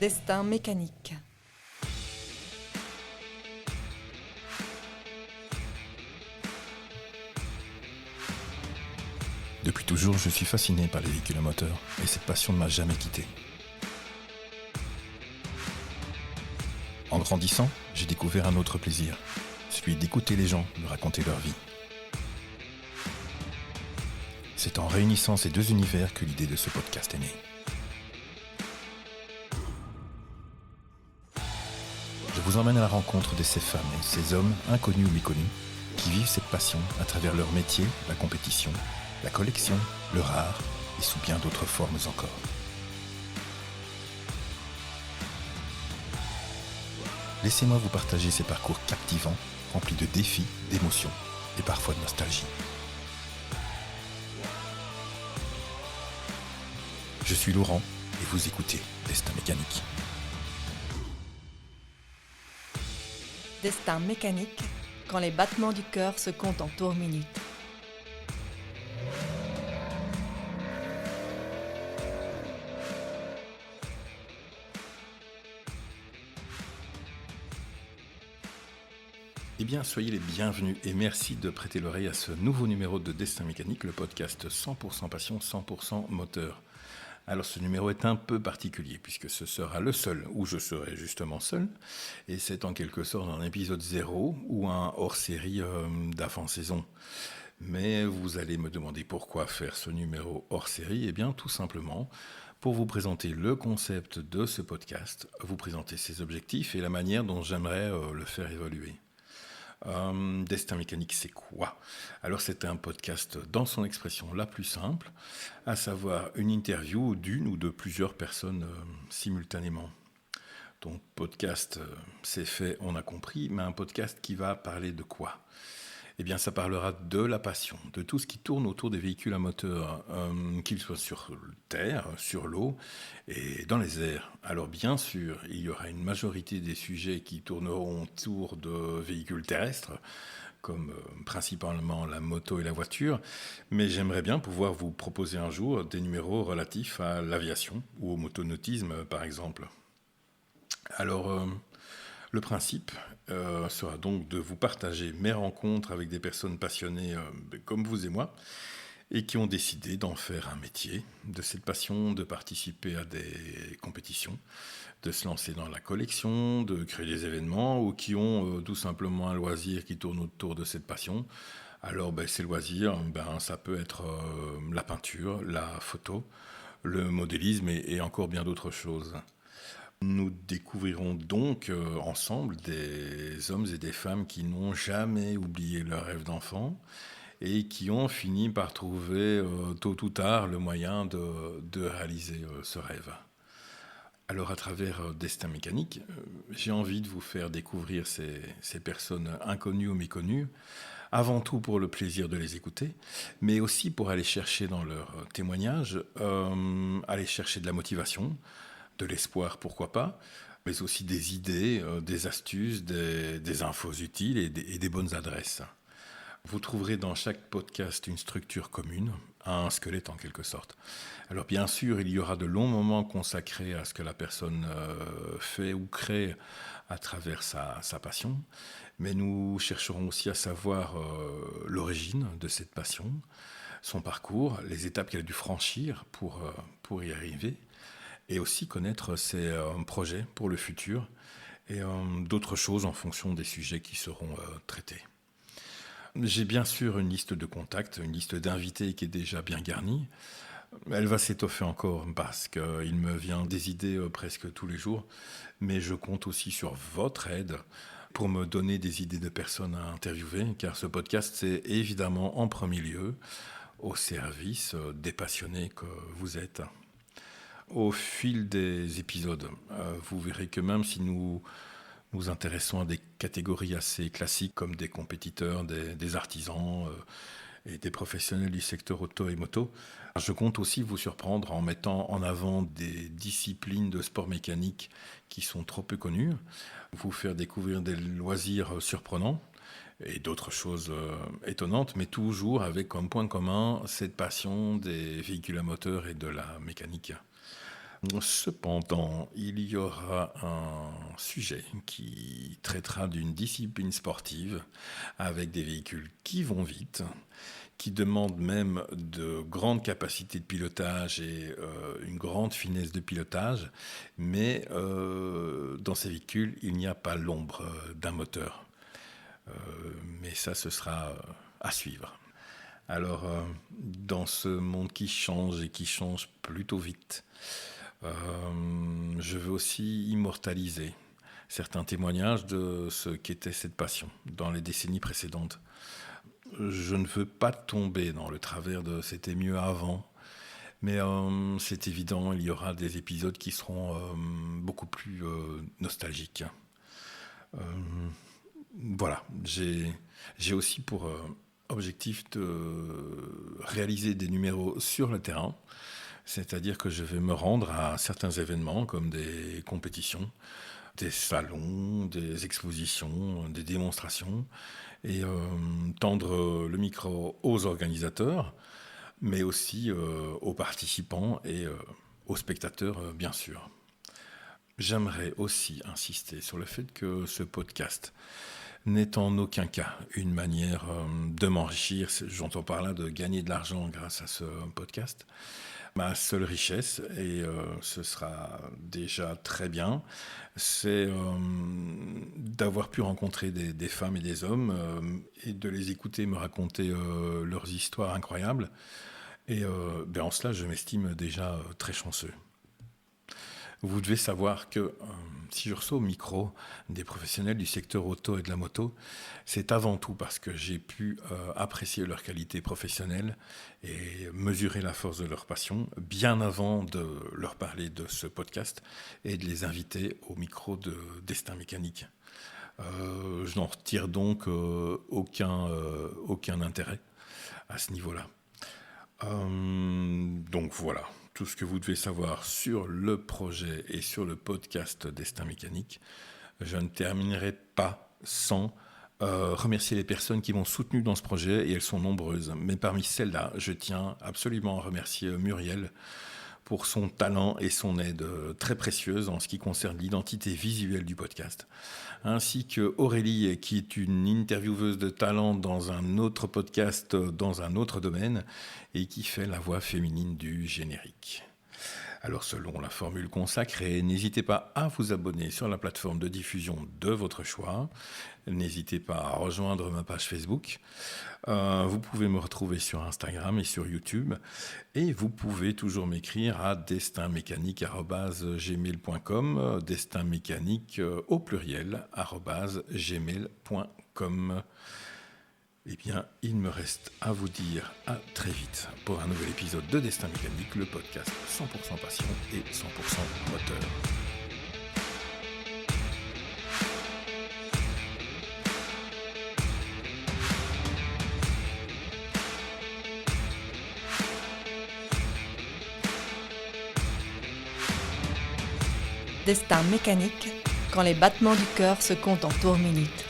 Destin mécanique. Depuis toujours, je suis fasciné par les véhicules à moteur et cette passion ne m'a jamais quitté. En grandissant, j'ai découvert un autre plaisir, celui d'écouter les gens me raconter leur vie. C'est en réunissant ces deux univers que l'idée de ce podcast est née. Je vous emmène à la rencontre de ces femmes et ces hommes, inconnus ou méconnus, qui vivent cette passion à travers leur métier, la compétition, la collection, le rare et sous bien d'autres formes encore. Laissez-moi vous partager ces parcours captivants, remplis de défis, d'émotions et parfois de nostalgie. Je suis Laurent et vous écoutez Destin mécanique. Destin mécanique, quand les battements du cœur se comptent en tours minutes. Eh bien, soyez les bienvenus et merci de prêter l'oreille à ce nouveau numéro de Destin mécanique, le podcast 100% passion, 100% moteur. Alors ce numéro est un peu particulier puisque ce sera le seul où je serai justement seul et c'est en quelque sorte un épisode 0 ou un hors-série d'avant-saison. Mais vous allez me demander pourquoi faire ce numéro hors-série. Eh bien tout simplement pour vous présenter le concept de ce podcast, vous présenter ses objectifs et la manière dont j'aimerais le faire évoluer. Destin mécanique, c'est quoi ? Alors c'est un podcast dans son expression la plus simple, à savoir une interview d'une ou de plusieurs personnes simultanément. Donc podcast, c'est fait, on a compris, mais un podcast qui va parler de quoi ? Eh bien, ça parlera de la passion, de tout ce qui tourne autour des véhicules à moteur, qu'ils soient sur terre, sur l'eau et dans les airs. Alors, bien sûr, il y aura une majorité des sujets qui tourneront autour de véhicules terrestres, comme principalement la moto et la voiture, mais j'aimerais bien pouvoir vous proposer un jour des numéros relatifs à l'aviation ou au motonautisme, par exemple. Alors, le principe sera donc de vous partager mes rencontres avec des personnes passionnées comme vous et moi et qui ont décidé d'en faire un métier, de cette passion, de participer à des compétitions, de se lancer dans la collection, de créer des événements ou qui ont tout simplement un loisir qui tourne autour de cette passion. Alors ces loisirs, ça peut être la peinture, la photo, le modélisme et encore bien d'autres choses. Nous découvrirons donc ensemble des hommes et des femmes qui n'ont jamais oublié leur rêve d'enfant et qui ont fini par trouver tôt ou tard le moyen de réaliser ce rêve. Alors à travers Destin mécanique, j'ai envie de vous faire découvrir ces personnes inconnues ou méconnues, avant tout pour le plaisir de les écouter, mais aussi pour aller chercher dans leurs témoignages, aller chercher de la motivation, de l'espoir, pourquoi pas, mais aussi des idées, des astuces, des infos utiles et des bonnes adresses. Vous trouverez dans chaque podcast une structure commune, un squelette en quelque sorte. Alors bien sûr, il y aura de longs moments consacrés à ce que la personne fait ou crée à travers sa passion, mais nous chercherons aussi à savoir l'origine de cette passion, son parcours, les étapes qu'elle a dû franchir pour y arriver, et aussi connaître ses projets pour le futur et d'autres choses en fonction des sujets qui seront traités. J'ai bien sûr une liste de contacts, une liste d'invités qui est déjà bien garnie. Elle va s'étoffer encore parce qu'il me vient des idées presque tous les jours, mais je compte aussi sur votre aide pour me donner des idées de personnes à interviewer, car ce podcast, c'est évidemment en premier lieu au service des passionnés que vous êtes. Au fil des épisodes, vous verrez que même si nous nous intéressons à des catégories assez classiques comme des compétiteurs, des artisans et des professionnels du secteur auto et moto, je compte aussi vous surprendre en mettant en avant des disciplines de sport mécanique qui sont trop peu connues, vous faire découvrir des loisirs surprenants et d'autres choses étonnantes, mais toujours avec comme point commun cette passion des véhicules à moteur et de la mécanique. Cependant, il y aura un sujet qui traitera d'une discipline sportive avec des véhicules qui vont vite, qui demandent même de grandes capacités de pilotage et une grande finesse de pilotage, mais dans ces véhicules, il n'y a pas l'ombre d'un moteur. Mais ça, ce sera à suivre. Alors, dans ce monde qui change et qui change plutôt vite, je veux aussi immortaliser certains témoignages de ce qu'était cette passion dans les décennies précédentes. Je ne veux pas tomber dans le travers de « c'était mieux avant », mais c'est évident, il y aura des épisodes qui seront beaucoup plus nostalgiques. Voilà, j'ai aussi pour objectif de réaliser des numéros sur le terrain, c'est-à-dire que je vais me rendre à certains événements comme des compétitions, des salons, des expositions, des démonstrations, et tendre le micro aux organisateurs, mais aussi aux participants et aux spectateurs, bien sûr. J'aimerais aussi insister sur le fait que ce podcast n'est en aucun cas une manière de m'enrichir. J'entends par là de gagner de l'argent grâce à ce podcast. Ma seule richesse, et ce sera déjà très bien, c'est d'avoir pu rencontrer des femmes et des hommes et de les écouter me raconter leurs histoires incroyables. Et en cela, je m'estime déjà très chanceux. Vous devez savoir que si je reçois au micro des professionnels du secteur auto et de la moto, c'est avant tout parce que j'ai pu apprécier leur qualité professionnelle et mesurer la force de leur passion bien avant de leur parler de ce podcast et de les inviter au micro de Destin Mécanique. Je n'en retire donc aucun intérêt à ce niveau-là. Donc voilà. Tout ce que vous devez savoir sur le projet et sur le podcast Destin Mécanique. Je ne terminerai pas sans remercier les personnes qui m'ont soutenu dans ce projet, et elles sont nombreuses. Mais parmi celles-là, je tiens absolument à remercier Muriel pour son talent et son aide très précieuse en ce qui concerne l'identité visuelle du podcast, ainsi que Aurélie, qui est une intervieweuse de talent dans un autre podcast, dans un autre domaine, et qui fait la voix féminine du générique. Alors selon la formule consacrée, n'hésitez pas à vous abonner sur la plateforme de diffusion de votre choix. N'hésitez pas à rejoindre ma page Facebook. Vous pouvez me retrouver sur Instagram et sur YouTube. Et vous pouvez toujours m'écrire à destinmécanique@gmail.com, destinmécanique au pluriel @gmail.com. Eh bien, il me reste à vous dire à très vite pour un nouvel épisode de Destin Mécanique, le podcast 100% passion et 100% moteur. Destin Mécanique, quand les battements du cœur se comptent en tours minutes.